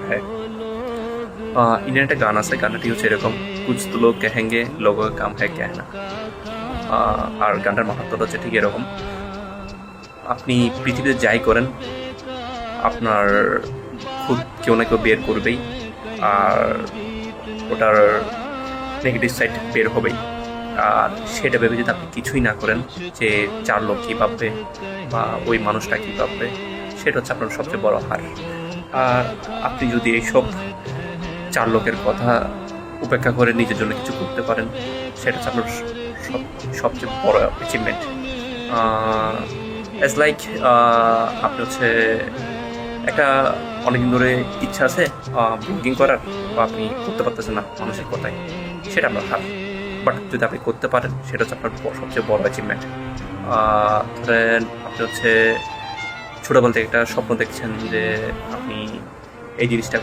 হ্যাঁ, ইন্ডিয়ান একটা গান আছে, গানটি হচ্ছে এরকম, কুছ তো লোগ কহেঙ্গে লোগো কা কাম হ্যায় কেহনা। আর গানটার মাহাত্ম্যটা হচ্ছে ঠিক এরকম, আপনি পৃথিবীতে যাই করেন আপনার খুব কেউ না কেউ বের করবেই, আর ওটার নেগেটিভ সাইড বের হবেই। আর সেটা ভেবে যদি আপনি কিছুই না করেন যে চার লোক কী ভাববে বা ওই মানুষটা কী ভাববে, সেটা হচ্ছে আপনার সবচেয়ে বড় হার। আর আপনি যদি এইসব চার লোকের কথা উপেক্ষা করে নিজের জন্য কিছু করতে পারেন, সেটা হচ্ছে আপনার সবচেয়ে বড় অ্যাচিভমেন্ট। অ্যাজ লাইক আপনি হচ্ছে একটা অনেকদিন ধরে ইচ্ছা আছে ব্লগিং করার, বা আপনি করতে পারতেছেন না মানুষের কথায়, সেটা আপনার হার। বাট যদি আপনি করতে পারেন, সেটা হচ্ছে আপনার সবচেয়ে বড় অ্যাচিভমেন্ট। ধরেন আপনি হচ্ছে ছোটোবেলা থেকে একটা স্বপ্ন দেখছেন যে আপনি এই জিনিসটা